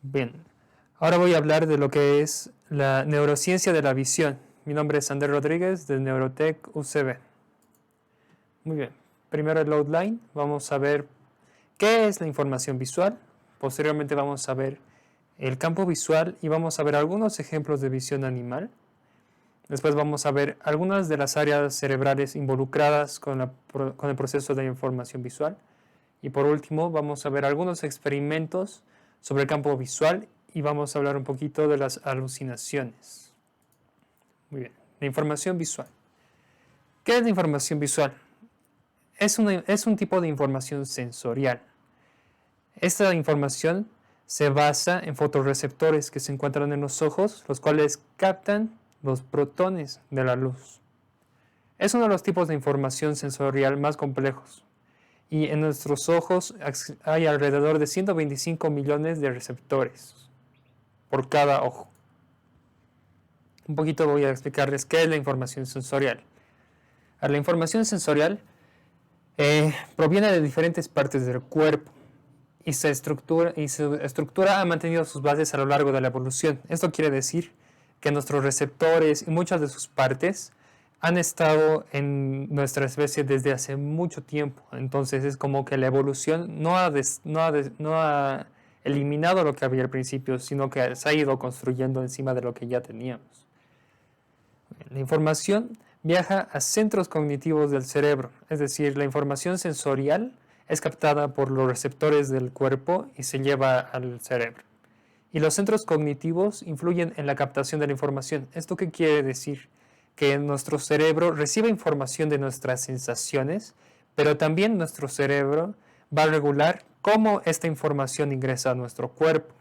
Bien, ahora voy a hablar de lo que es la neurociencia de la visión. Mi nombre es Ander Rodríguez de Neurotech UCB. Muy bien, primero el outline. Vamos a ver qué es la información visual. Posteriormente vamos a ver el campo visual y vamos a ver algunos ejemplos de visión animal. Después vamos a ver algunas de las áreas cerebrales involucradas con el proceso de información visual. Y por último vamos a ver algunos experimentos sobre el campo visual y vamos a hablar un poquito de las alucinaciones. Muy bien, la información visual. ¿Qué es la información visual? Es un tipo de información sensorial. Esta información se basa en fotorreceptores que se encuentran en los ojos, los cuales captan los protones de la luz. Es uno de los tipos de información sensorial más complejos. Y en nuestros ojos hay alrededor de 125 millones de receptores por cada ojo. Un poquito voy a explicarles qué es la información sensorial. La información sensorial proviene de diferentes partes del cuerpo y su estructura ha mantenido sus bases a lo largo de la evolución. Esto quiere decir que nuestros receptores y muchas de sus partes han estado en nuestra especie desde hace mucho tiempo. Entonces es como que la evolución no ha eliminado lo que había al principio, sino que se ha ido construyendo encima de lo que ya teníamos. La información viaja a centros cognitivos del cerebro, es decir, la información sensorial es captada por los receptores del cuerpo y se lleva al cerebro. Y los centros cognitivos influyen en la captación de la información. ¿Esto qué quiere decir? Que nuestro cerebro recibe información de nuestras sensaciones, pero también nuestro cerebro va a regular cómo esta información ingresa a nuestro cuerpo.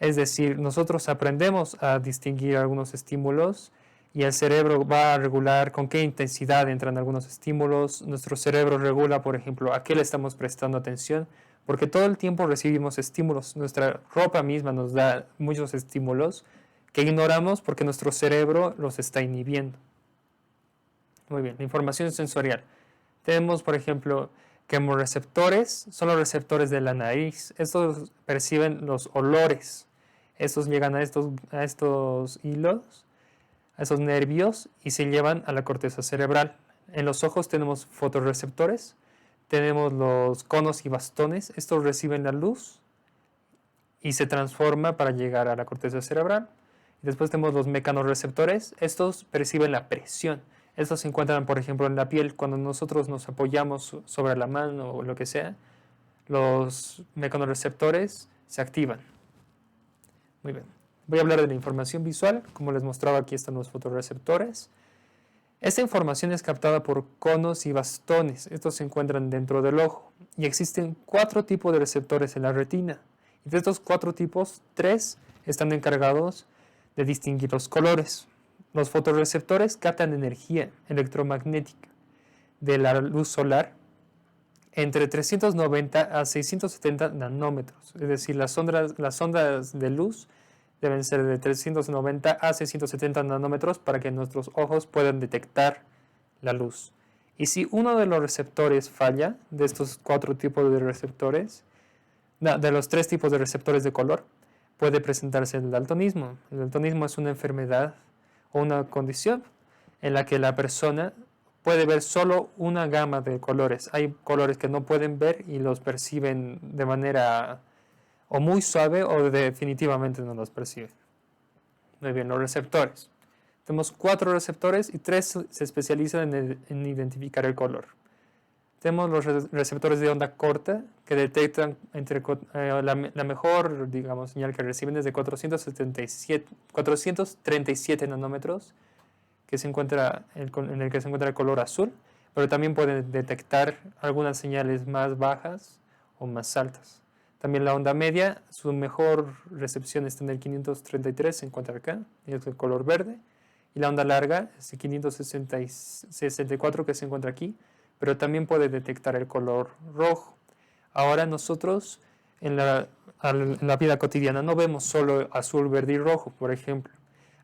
Es decir, nosotros aprendemos a distinguir algunos estímulos y el cerebro va a regular con qué intensidad entran algunos estímulos. Nuestro cerebro regula, por ejemplo, a qué le estamos prestando atención, porque todo el tiempo recibimos estímulos. Nuestra ropa misma nos da muchos estímulos que ignoramos porque nuestro cerebro los está inhibiendo. Muy bien, la información sensorial. Tenemos, por ejemplo, quimorreceptores, son los receptores de la nariz. Estos perciben los olores. Estos llegan a estos hilos, a esos nervios y se llevan a la corteza cerebral. En los ojos tenemos fotorreceptores, tenemos los conos y bastones. Estos reciben la luz y se transforma para llegar a la corteza cerebral. Y después tenemos los mecanorreceptores. Estos perciben la presión. Estos se encuentran, por ejemplo, en la piel. Cuando nosotros nos apoyamos sobre la mano o lo que sea, los mecanorreceptores se activan. Muy bien. Voy a hablar de la información visual. Como les mostraba, aquí están los fotorreceptores. Esta información es captada por conos y bastones. Estos se encuentran dentro del ojo. Y existen 4 tipos de receptores en la retina. Y de estos 4 tipos, 3 están encargados de distinguir los colores. Los fotorreceptores captan energía electromagnética de la luz solar entre 390 a 670 nanómetros. Es decir, las ondas de luz deben ser de 390 a 670 nanómetros para que nuestros ojos puedan detectar la luz. Y si uno de los receptores falla, de estos 4 tipos de receptores, de los 3 tipos de receptores de color, puede presentarse el daltonismo. El daltonismo es una enfermedad o una condición en la que la persona puede ver solo una gama de colores. Hay colores que no pueden ver y los perciben de manera o muy suave o definitivamente no los perciben. Muy bien, los receptores. Tenemos 4 receptores y 3 se especializan en identificar el color. Tenemos los receptores de onda corta que detectan la mejor, digamos, señal que reciben es de 437 nanómetros, que se encuentra en el que se encuentra el color azul, pero también pueden detectar algunas señales más bajas o más altas. También la onda media, su mejor recepción está en el 533, se encuentra acá, y es el color verde. Y la onda larga es el 564 que se encuentra aquí, pero también puede detectar el color rojo. Ahora nosotros en la vida cotidiana no vemos solo azul, verde y rojo, por ejemplo.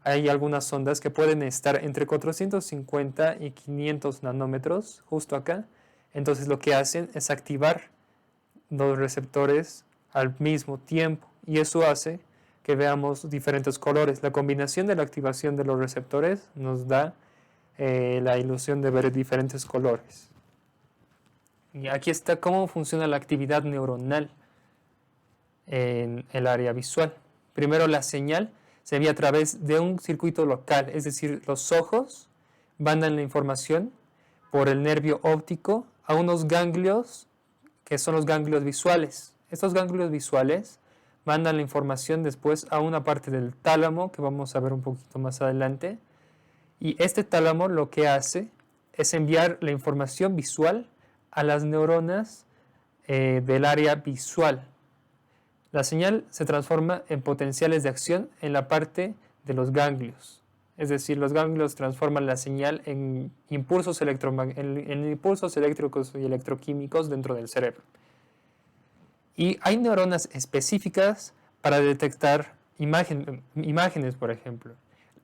Hay algunas ondas que pueden estar entre 450 y 500 nanómetros, justo acá. Entonces lo que hacen es activar los receptores al mismo tiempo, y eso hace que veamos diferentes colores. La combinación de la activación de los receptores nos da la ilusión de ver diferentes colores. Y aquí está cómo funciona la actividad neuronal en el área visual. Primero, la señal se envía a través de un circuito local, es decir, los ojos mandan la información por el nervio óptico a unos ganglios que son los ganglios visuales. Estos ganglios visuales mandan la información después a una parte del tálamo que vamos a ver un poquito más adelante. Y este tálamo lo que hace es enviar la información visual a las neuronas del área visual. La señal se transforma en potenciales de acción en la parte de los ganglios. Es decir, los ganglios transforman la señal en impulsos eléctricos y electroquímicos dentro del cerebro. Y hay neuronas específicas para detectar imágenes, por ejemplo.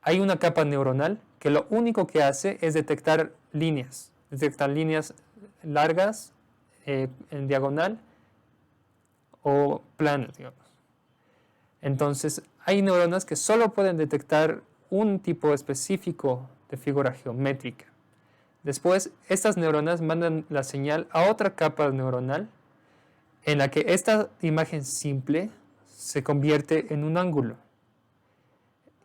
Hay una capa neuronal que lo único que hace es detectar líneas. Detectan líneas largas, en diagonal o planas, digamos. Entonces, hay neuronas que solo pueden detectar un tipo específico de figura geométrica. Después, estas neuronas mandan la señal a otra capa neuronal en la que esta imagen simple se convierte en un ángulo.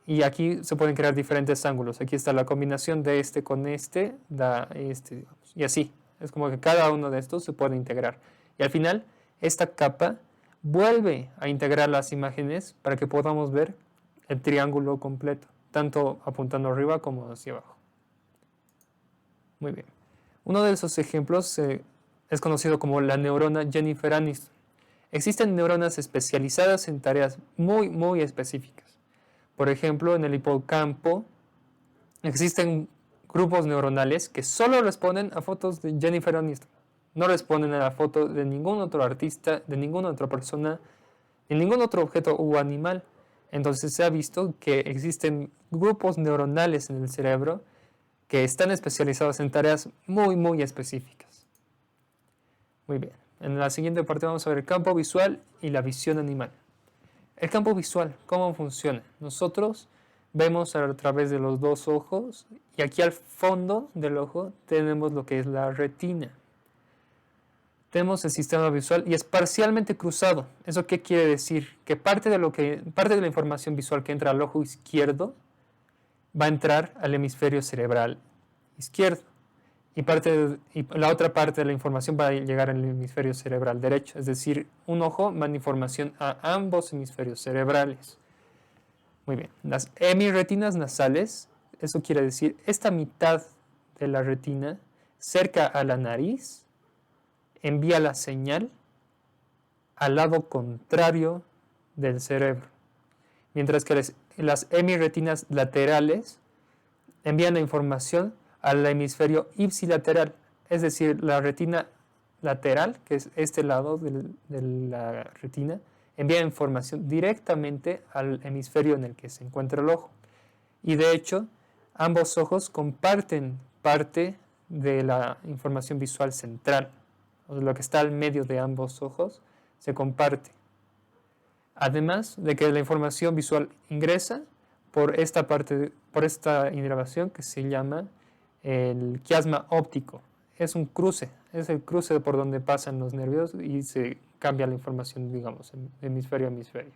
Y aquí se pueden crear diferentes ángulos. Aquí está la combinación de este con este, da este, digamos. Y así. Es como que cada uno de estos se puede integrar. Y al final, esta capa vuelve a integrar las imágenes para que podamos ver el triángulo completo, tanto apuntando arriba como hacia abajo. Muy bien. Uno de esos ejemplos es conocido como la neurona Jennifer Aniston. Existen neuronas especializadas en tareas muy específicas. Por ejemplo, en el hipocampo existen grupos neuronales que solo responden a fotos de Jennifer Aniston. No responden a la foto de ningún otro artista, de ninguna otra persona, de ningún otro objeto o animal. Entonces se ha visto que existen grupos neuronales en el cerebro que están especializados en tareas muy específicas. Muy bien. En la siguiente parte vamos a ver el campo visual y la visión animal. El campo visual, ¿cómo funciona? Nosotros vemos a través de los dos ojos y aquí al fondo del ojo tenemos lo que es la retina. Tenemos el sistema visual y es parcialmente cruzado. ¿Eso qué quiere decir? Que parte de la información visual que entra al ojo izquierdo va a entrar al hemisferio cerebral izquierdo y la otra parte de la información va a llegar al hemisferio cerebral derecho. Es decir, un ojo manda información a ambos hemisferios cerebrales. Muy bien. Las hemirretinas nasales, eso quiere decir esta mitad de la retina cerca a la nariz envía la señal al lado contrario del cerebro, mientras que las hemirretinas laterales envían la información al hemisferio ipsilateral, es decir, la retina lateral, que es este lado de la retina, envía información directamente al hemisferio en el que se encuentra el ojo. Y de hecho, ambos ojos comparten parte de la información visual central. O sea, lo que está al medio de ambos ojos se comparte. Además de que la información visual ingresa por esta inervación que se llama el quiasma óptico. Es un cruce, es el cruce por donde pasan los nervios y se cambia la información, digamos, de hemisferio a hemisferio.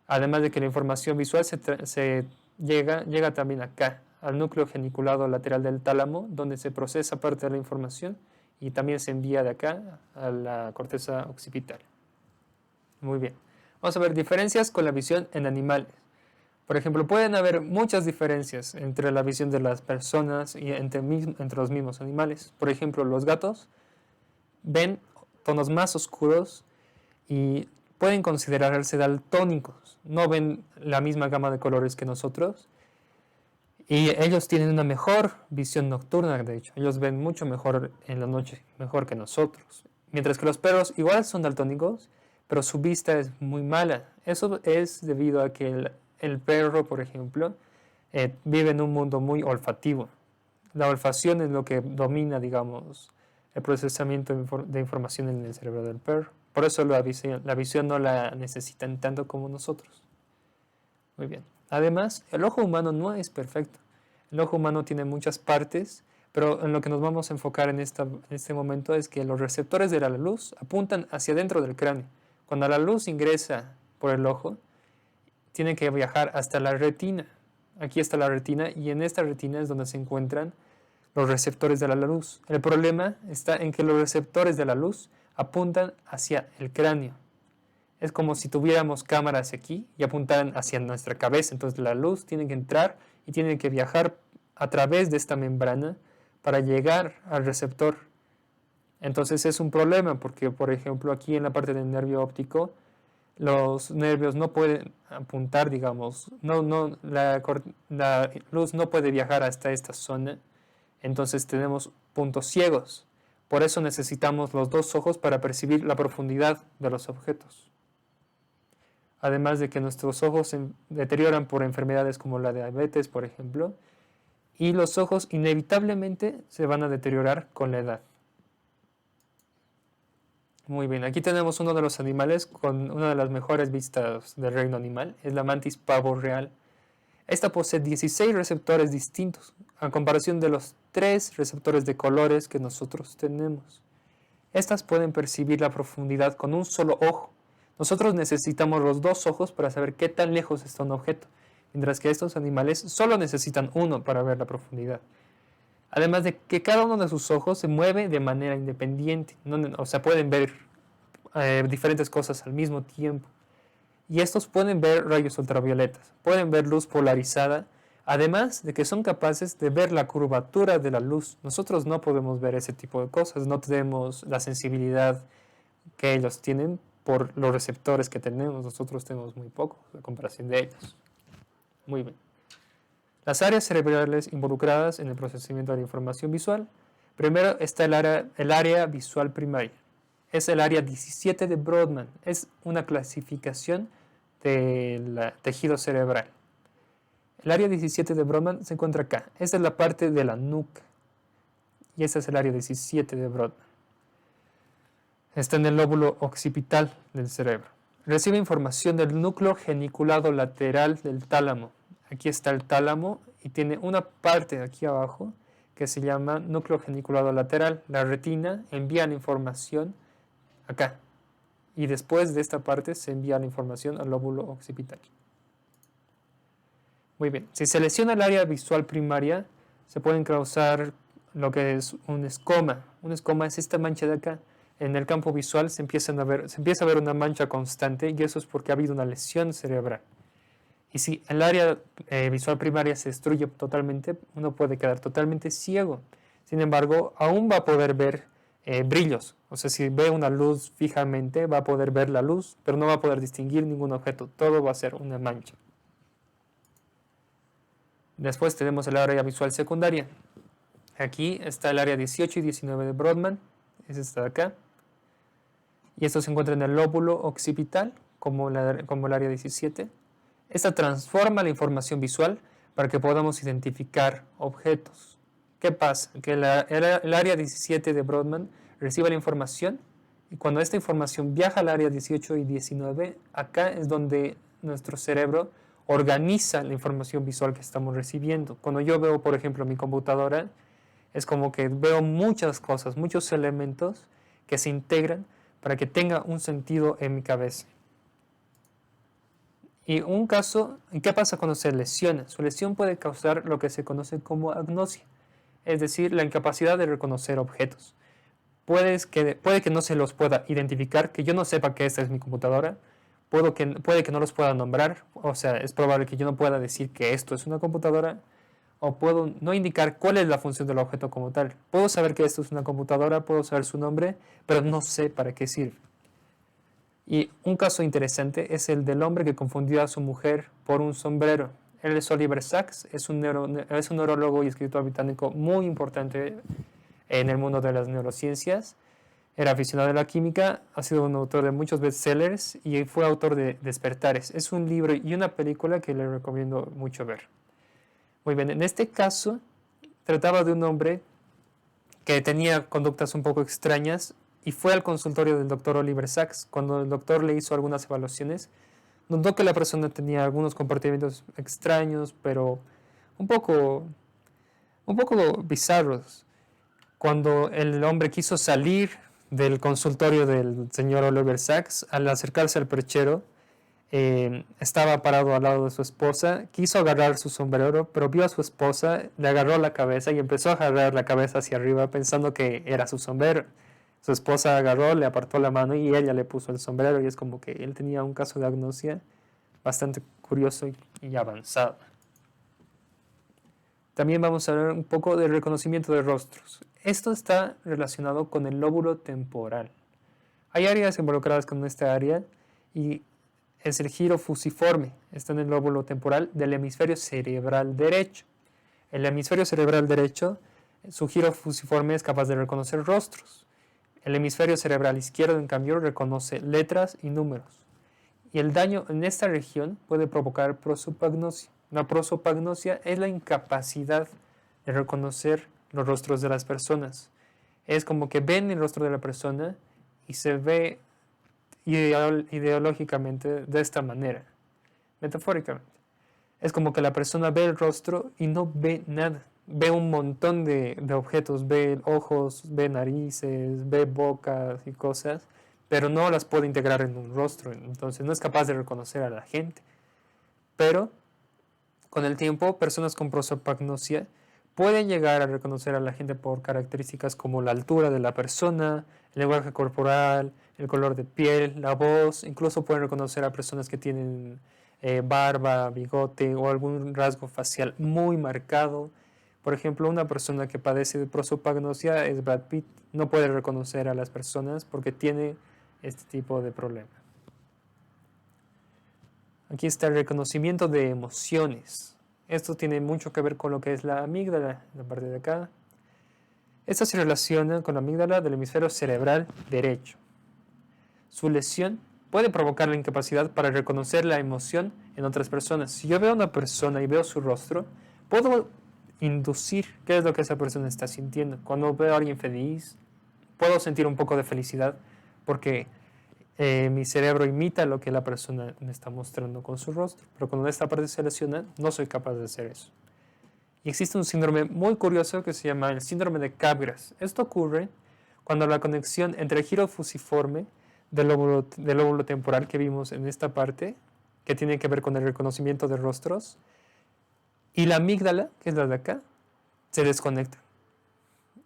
Además de que la información visual llega también acá, al núcleo geniculado lateral del tálamo, donde se procesa parte de la información y también se envía de acá a la corteza occipital. Muy bien. Vamos a ver diferencias con la visión en animales. Por ejemplo, pueden haber muchas diferencias entre la visión de las personas y entre los mismos animales. Por ejemplo, los gatos ven tonos más oscuros y pueden considerarse daltónicos. No ven la misma gama de colores que nosotros. Y ellos tienen una mejor visión nocturna, de hecho. Ellos ven mucho mejor en la noche, mejor que nosotros. Mientras que los perros igual son daltónicos, pero su vista es muy mala. Eso es debido a que el perro, por ejemplo, vive en un mundo muy olfativo. La olfacción es lo que domina, digamos, el procesamiento de información en el cerebro del perro. Por eso la visión no la necesitan tanto como nosotros. Muy bien. Además, el ojo humano no es perfecto. El ojo humano tiene muchas partes, pero en lo que nos vamos a enfocar en este momento es que los receptores de la luz apuntan hacia dentro del cráneo. Cuando la luz ingresa por el ojo, tiene que viajar hasta la retina. Aquí está la retina y en esta retina es donde se encuentran los receptores de la luz. El problema está en que los receptores de la luz apuntan hacia el cráneo. Es como si tuviéramos cámaras aquí y apuntaran hacia nuestra cabeza. Entonces la luz tiene que entrar y tiene que viajar a través de esta membrana para llegar al receptor. Entonces es un problema porque, por ejemplo, aquí en la parte del nervio óptico, los nervios no pueden apuntar, digamos, la luz no puede viajar hasta esta zona. Entonces tenemos puntos ciegos. Por eso necesitamos los dos ojos para percibir la profundidad de los objetos. Además de que nuestros ojos se deterioran por enfermedades como la diabetes, por ejemplo, y los ojos inevitablemente se van a deteriorar con la edad. Muy bien, aquí tenemos uno de los animales con una de las mejores vistas del reino animal, es la mantis pavo real. Esta posee 16 receptores distintos, a comparación de los 3 receptores de colores que nosotros tenemos. Estas pueden percibir la profundidad con un solo ojo. Nosotros necesitamos los dos ojos para saber qué tan lejos está un objeto, mientras que estos animales solo necesitan uno para ver la profundidad. Además de que cada uno de sus ojos se mueve de manera independiente, o sea, pueden ver diferentes cosas al mismo tiempo. Y estos pueden ver rayos ultravioletas, pueden ver luz polarizada, además de que son capaces de ver la curvatura de la luz. Nosotros no podemos ver ese tipo de cosas, no tenemos la sensibilidad que ellos tienen por los receptores que tenemos. Nosotros tenemos muy poco en comparación de ellos. Muy bien. Las áreas cerebrales involucradas en el procesamiento de la información visual. Primero está el área visual primaria. Es el área 17 de Brodmann. Es una clasificación del tejido cerebral. El área 17 de Brodmann se encuentra acá. Esta es la parte de la nuca. Y esta es el área 17 de Brodmann. Está en el lóbulo occipital del cerebro. Recibe información del núcleo geniculado lateral del tálamo. Aquí está el tálamo y tiene una parte aquí abajo que se llama núcleo geniculado lateral. La retina envía la información acá. Y después de esta parte se envía la información al lóbulo occipital. Muy bien. Si se lesiona el área visual primaria, se pueden causar lo que es un escoma. Un escoma es esta mancha de acá. En el campo visual se empieza a ver una mancha constante y eso es porque ha habido una lesión cerebral. Y si el área visual primaria se destruye totalmente, uno puede quedar totalmente ciego. Sin embargo, aún va a poder ver brillos. O sea, si ve una luz fijamente, va a poder ver la luz, pero no va a poder distinguir ningún objeto. Todo va a ser una mancha. Después tenemos el área visual secundaria. Aquí está el área 18 y 19 de Brodmann. Es esta de acá. Y esto se encuentra en el lóbulo occipital, como el área 17. Esta transforma la información visual para que podamos identificar objetos. ¿Qué pasa? Que el área 17 de Brodmann recibe la información y cuando esta información viaja al área 18 y 19, acá es donde nuestro cerebro organiza la información visual que estamos recibiendo. Cuando yo veo, por ejemplo, mi computadora, es como que veo muchas cosas, muchos elementos que se integran para que tenga un sentido en mi cabeza. Y un caso, ¿qué pasa cuando se lesiona? Su lesión puede causar lo que se conoce como agnosia, es decir, la incapacidad de reconocer objetos. Puede que no se los pueda identificar, que yo no sepa que esta es mi computadora, puede que no los pueda nombrar, o sea, es probable que yo no pueda decir que esto es una computadora, o puedo no indicar cuál es la función del objeto como tal. Puedo saber que esto es una computadora, puedo saber su nombre, pero no sé para qué sirve. Y un caso interesante es el del hombre que confundió a su mujer por un sombrero. Él es Oliver Sacks, es un neurólogo y escritor británico muy importante en el mundo de las neurociencias. Era aficionado a la química, ha sido un autor de muchos bestsellers y fue autor de Despertares. Es un libro y una película que le recomiendo mucho ver. Muy bien, en este caso trataba de un hombre que tenía conductas un poco extrañas y fue al consultorio del doctor Oliver Sacks. Cuando el doctor le hizo algunas evaluaciones, notó que la persona tenía algunos comportamientos extraños, pero un poco bizarros. Cuando el hombre quiso salir del consultorio del señor Oliver Sacks, al acercarse al perchero, estaba parado al lado de su esposa, quiso agarrar su sombrero, pero vio a su esposa, le agarró la cabeza y empezó a agarrar la cabeza hacia arriba pensando que era su sombrero. Su esposa agarró, le apartó la mano y ella le puso el sombrero, y es como que él tenía un caso de agnosia bastante curioso y avanzado. También vamos a ver un poco de reconocimiento de rostros. Esto está relacionado con el lóbulo temporal. Hay áreas involucradas con esta área y es el giro fusiforme. Está en el lóbulo temporal del hemisferio cerebral derecho. El hemisferio cerebral derecho, su giro fusiforme es capaz de reconocer rostros. El hemisferio cerebral izquierdo, en cambio, reconoce letras y números. Y el daño en esta región puede provocar prosopagnosia. La prosopagnosia es la incapacidad de reconocer los rostros de las personas. Es como que ven el rostro de la persona y se ve ideológicamente de esta manera, metafóricamente. Es como que la persona ve el rostro y no ve nada. Ve un montón de objetos, ve ojos, ve narices, ve bocas y cosas, pero no las puede integrar en un rostro. Entonces no es capaz de reconocer a la gente. Pero con el tiempo, personas con prosopagnosia pueden llegar a reconocer a la gente por características como la altura de la persona, el lenguaje corporal, el color de piel, la voz. Incluso pueden reconocer a personas que tienen barba, bigote o algún rasgo facial muy marcado. Por ejemplo, una persona que padece de prosopagnosia es Brad Pitt. No puede reconocer a las personas porque tiene este tipo de problema. Aquí está el reconocimiento de emociones. Esto tiene mucho que ver con lo que es la amígdala, la parte de acá. Esto se relaciona con la amígdala del hemisferio cerebral derecho. Su lesión puede provocar la incapacidad para reconocer la emoción en otras personas. Si yo veo a una persona y veo su rostro, puedo inducir qué es lo que esa persona está sintiendo. Cuando veo a alguien feliz, puedo sentir un poco de felicidad porque mi cerebro imita lo que la persona me está mostrando con su rostro. Pero cuando esta parte se lesiona, no soy capaz de hacer eso. Y existe un síndrome muy curioso que se llama el síndrome de Capgras. Esto ocurre cuando la conexión entre el giro fusiforme del lóbulo temporal que vimos en esta parte, que tiene que ver con el reconocimiento de rostros, y la amígdala, que es la de acá, se desconecta.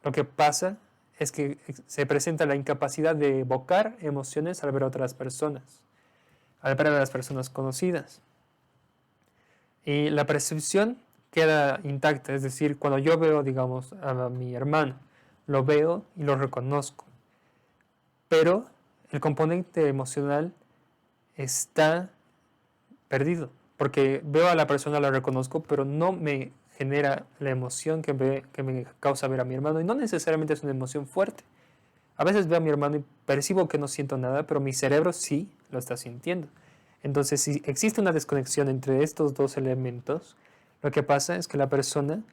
Lo que pasa es que se presenta la incapacidad de evocar emociones al ver a otras personas, al ver a las personas conocidas. Y la percepción queda intacta, es decir, cuando yo veo, digamos, a mi hermano, lo veo y lo reconozco. Pero el componente emocional está perdido, porque veo a la persona, la reconozco, pero no me genera la emoción que me causa ver a mi hermano, y no necesariamente es una emoción fuerte. A veces veo a mi hermano y percibo que no siento nada, pero mi cerebro sí lo está sintiendo. Entonces, si existe una desconexión entre estos dos elementos, lo que pasa es que la persona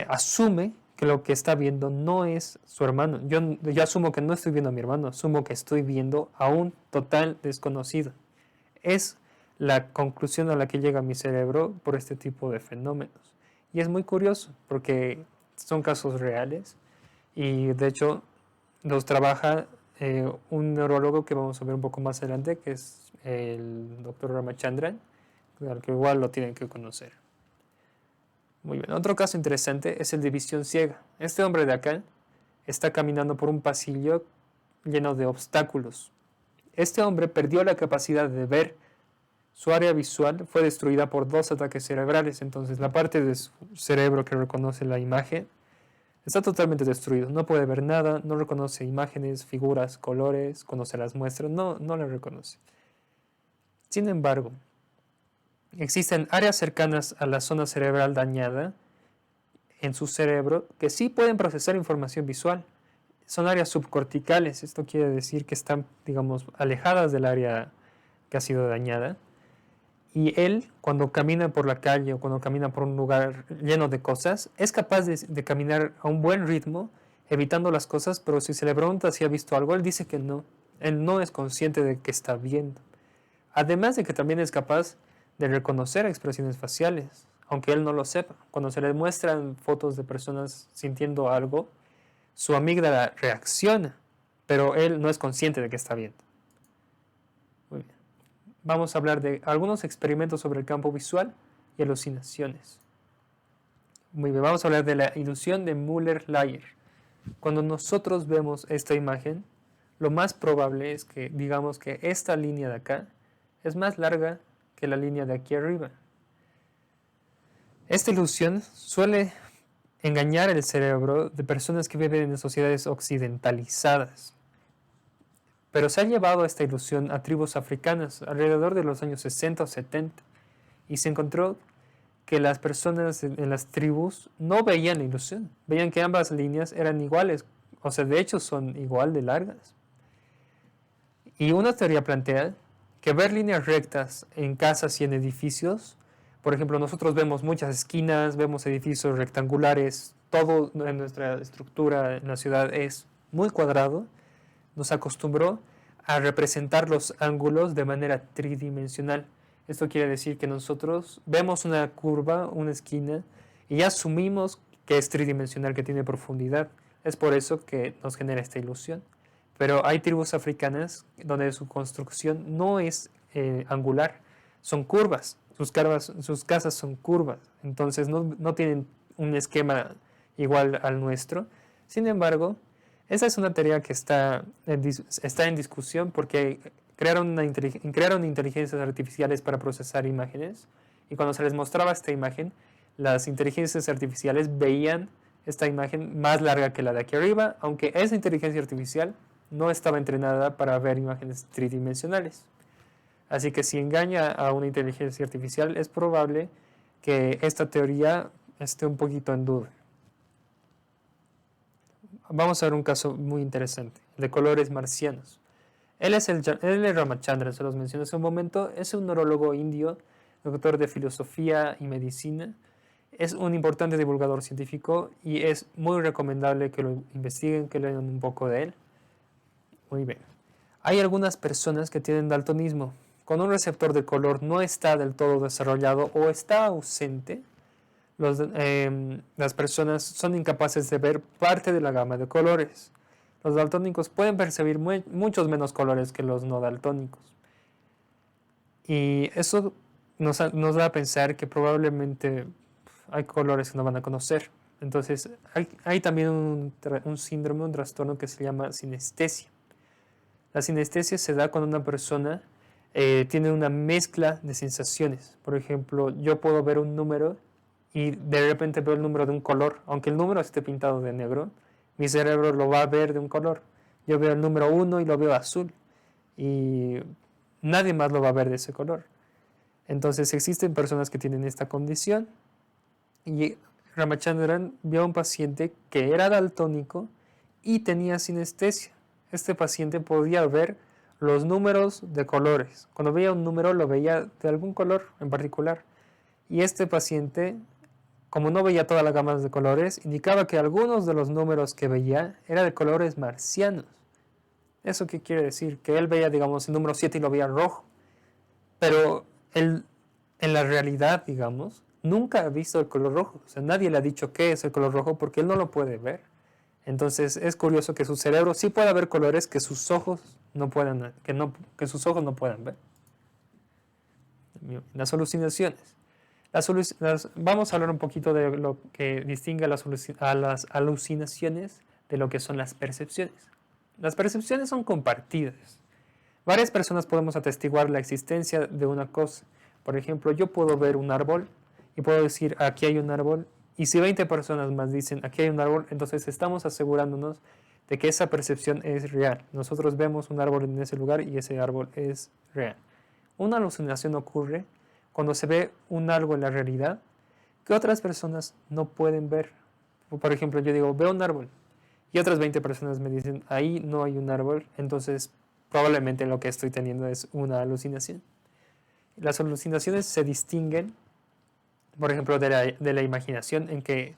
asume que lo que está viendo no es su hermano. Yo asumo que no estoy viendo a mi hermano, asumo que estoy viendo a un total desconocido. Es la conclusión a la que llega mi cerebro por este tipo de fenómenos. Y es muy curioso porque son casos reales y de hecho los trabaja un neurólogo que vamos a ver un poco más adelante, que es el doctor Ramachandran, al que igual lo tienen que conocer. Muy bien, otro caso interesante es el de visión ciega. Este hombre de acá está caminando por un pasillo lleno de obstáculos. Este hombre perdió la capacidad de ver. Su área visual fue destruida por 2 ataques cerebrales, entonces la parte de su cerebro que reconoce la imagen está totalmente destruido. No puede ver nada, no reconoce imágenes, figuras, colores, conoce las muestras, no las reconoce. Sin embargo, existen áreas cercanas a la zona cerebral dañada en su cerebro que sí pueden procesar información visual. Son áreas subcorticales, esto quiere decir que están, digamos, alejadas del área que ha sido dañada. Y él, cuando camina por la calle o cuando camina por un lugar lleno de cosas, es capaz de caminar a un buen ritmo evitando las cosas, pero si se le pregunta si ha visto algo, él dice que no. Él no es consciente de que está viendo. Además de que también es capaz de reconocer expresiones faciales, aunque él no lo sepa. Cuando se le muestran fotos de personas sintiendo algo, su amígdala reacciona, pero él no es consciente de que está viendo. Muy bien. Vamos a hablar de algunos experimentos sobre el campo visual y alucinaciones. Muy bien, vamos a hablar de la ilusión de Müller-Lyer. Cuando nosotros vemos esta imagen, lo más probable es que digamos que esta línea de acá es más larga que la línea de aquí arriba. Esta ilusión suele engañar el cerebro de personas que viven en sociedades occidentalizadas. Pero se ha llevado esta ilusión a tribus africanas alrededor de los años 60 o 70 y se encontró que las personas en las tribus no veían la ilusión, veían que ambas líneas eran iguales, o sea, de hecho son igual de largas. Y una teoría plantea que ver líneas rectas en casas y en edificios, por ejemplo, nosotros vemos muchas esquinas, vemos edificios rectangulares, todo en nuestra estructura en la ciudad es muy cuadrado, nos acostumbró a representar los ángulos de manera tridimensional. Esto quiere decir que nosotros vemos una curva, una esquina, y ya asumimos que es tridimensional, que tiene profundidad. Es por eso que nos genera esta ilusión. Pero hay tribus africanas donde su construcción no es angular, son curvas. Sus casas son curvas, entonces no tienen un esquema igual al nuestro. Sin embargo, esa es una teoría que está en discusión porque crearon inteligencias artificiales para procesar imágenes y cuando se les mostraba esta imagen, las inteligencias artificiales veían esta imagen más larga que la de aquí arriba, aunque esa inteligencia artificial no estaba entrenada para ver imágenes tridimensionales. Así que si engaña a una inteligencia artificial, es probable que esta teoría esté un poquito en duda. Vamos a ver un caso muy interesante, de colores marcianos. Él es Ramachandran, se los mencioné hace un momento, es un neurólogo indio, doctor de filosofía y medicina. Es un importante divulgador científico y es muy recomendable que lo investiguen, que lean un poco de él. Muy bien. Hay algunas personas que tienen daltonismo. Cuando un receptor de color no está del todo desarrollado o está ausente, las personas son incapaces de ver parte de la gama de colores. Los daltónicos pueden percibir muchos menos colores que los no daltónicos. Y eso nos da a pensar que probablemente hay colores que no van a conocer. Entonces, hay también un síndrome, un trastorno que se llama sinestesia. La sinestesia se da cuando una persona tiene una mezcla de sensaciones. Por ejemplo, yo puedo ver un número y de repente veo el número de un color. Aunque el número esté pintado de negro, mi cerebro lo va a ver de un color. Yo veo el número 1 y lo veo azul. Y nadie más lo va a ver de ese color. Entonces existen personas que tienen esta condición. Y Ramachandran vio a un paciente que era daltónico y tenía sinestesia. Este paciente podía ver los números de colores. Cuando veía un número lo veía de algún color en particular. Y este paciente, como no veía todas las gamas de colores, indicaba que algunos de los números que veía eran de colores marcianos. ¿Eso qué quiere decir? Que él veía, digamos, el número 7 y lo veía rojo. Pero él, en la realidad, digamos, nunca ha visto el color rojo. O sea, nadie le ha dicho qué es el color rojo porque él no lo puede ver. Entonces es curioso que su cerebro sí pueda ver colores que sus ojos no puedan, que sus ojos no puedan ver. Las alucinaciones. Vamos a hablar un poquito de lo que distingue a las alucinaciones de lo que son las percepciones. Las percepciones son compartidas. Varias personas podemos atestiguar la existencia de una cosa. Por ejemplo, yo puedo ver un árbol y puedo decir, aquí hay un árbol. Y si 20 personas más dicen, aquí hay un árbol, entonces estamos asegurándonos de que esa percepción es real. Nosotros vemos un árbol en ese lugar y ese árbol es real. Una alucinación ocurre cuando se ve un algo en la realidad que otras personas no pueden ver. Por ejemplo, yo digo, veo un árbol y otras 20 personas me dicen, ahí no hay un árbol, entonces probablemente lo que estoy teniendo es una alucinación. Las alucinaciones se distinguen, por ejemplo, de la imaginación, en que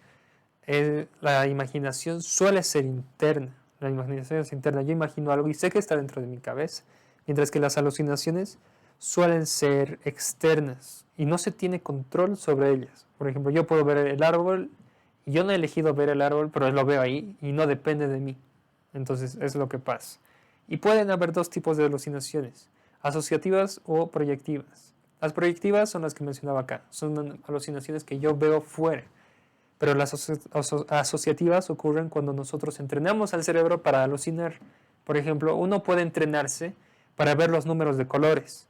la imaginación suele ser interna. La imaginación es interna. Yo imagino algo y sé que está dentro de mi cabeza, mientras que las alucinaciones suelen ser externas y no se tiene control sobre ellas. Por ejemplo, yo puedo ver el árbol y yo no he elegido ver el árbol, pero lo veo ahí y no depende de mí. Entonces es lo que pasa. Y pueden haber dos tipos de alucinaciones, asociativas o proyectivas. Las proyectivas son las que mencionaba acá, son alucinaciones que yo veo fuera. Pero las asociativas ocurren cuando nosotros entrenamos al cerebro para alucinar. Por ejemplo, uno puede entrenarse para ver los números de colores.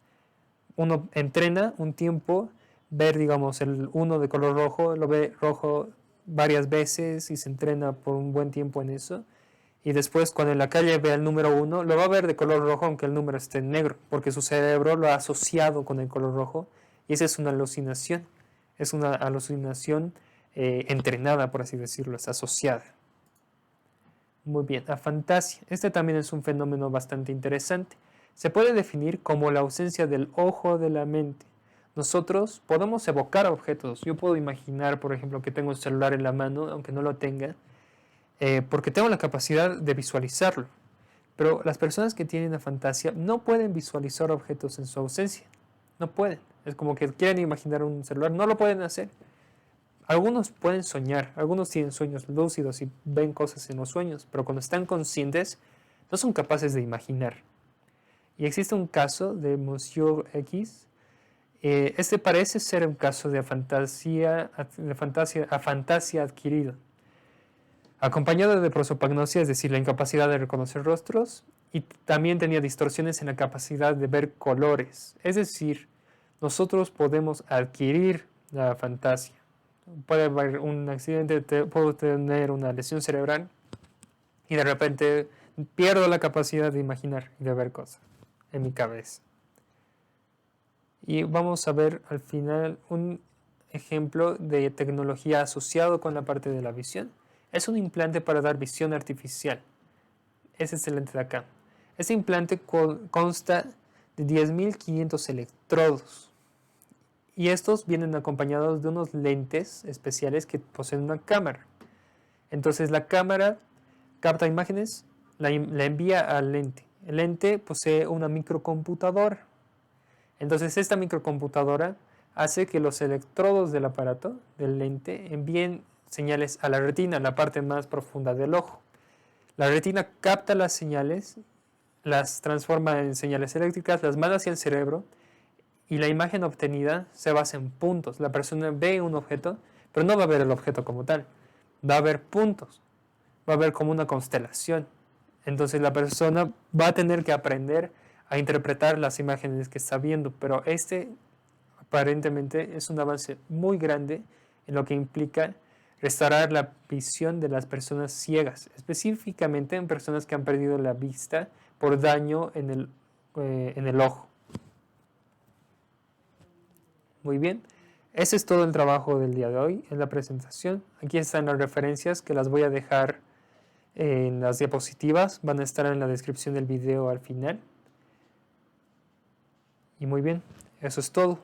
Uno entrena un tiempo, ver, digamos, el 1 de color rojo, lo ve rojo varias veces y se entrena por un buen tiempo en eso. Y después, cuando en la calle ve el número 1, lo va a ver de color rojo aunque el número esté en negro, porque su cerebro lo ha asociado con el color rojo y esa es una alucinación. Es una alucinación entrenada, por así decirlo, es asociada. Muy bien, afantasia. Este también es un fenómeno bastante interesante. Se puede definir como la ausencia del ojo de la mente. Nosotros podemos evocar objetos. Yo puedo imaginar, por ejemplo, que tengo un celular en la mano, aunque no lo tenga, porque tengo la capacidad de visualizarlo. Pero las personas que tienen afantasia no pueden visualizar objetos en su ausencia. No pueden. Es como que quieren imaginar un celular, no lo pueden hacer. Algunos pueden soñar, algunos tienen sueños lúcidos y ven cosas en los sueños, pero cuando están conscientes no son capaces de imaginar. Y existe un caso de Monsieur X. Este parece ser un caso de afantasia adquirida, acompañado de prosopagnosia, es decir, la incapacidad de reconocer rostros, y también tenía distorsiones en la capacidad de ver colores. Es decir, nosotros podemos adquirir la fantasía. Puede haber un accidente, puedo tener una lesión cerebral y de repente pierdo la capacidad de imaginar y de ver cosas en mi cabeza. Y vamos a ver al final un ejemplo de tecnología asociado con la parte de la visión. Es un implante para dar visión artificial. Ese es el lente de acá. Este implante consta de 10.500 electrodos. Y estos vienen acompañados de unos lentes especiales que poseen una cámara. Entonces la cámara capta imágenes, la envía al lente. El lente posee una microcomputadora. Entonces esta microcomputadora hace que los electrodos del aparato, del lente, envíen señales a la retina, la parte más profunda del ojo. La retina capta las señales, las transforma en señales eléctricas, las manda hacia el cerebro y la imagen obtenida se basa en puntos. La persona ve un objeto, pero no va a ver el objeto como tal. Va a ver puntos, va a ver como una constelación. Entonces la persona va a tener que aprender a interpretar las imágenes que está viendo, pero este aparentemente es un avance muy grande en lo que implica restaurar la visión de las personas ciegas, específicamente en personas que han perdido la vista por daño en el ojo. Muy bien, ese es todo el trabajo del día de hoy en la presentación. Aquí están las referencias que las voy a dejar en las diapositivas, van a estar en la descripción del video al final. Y muy bien, eso es todo.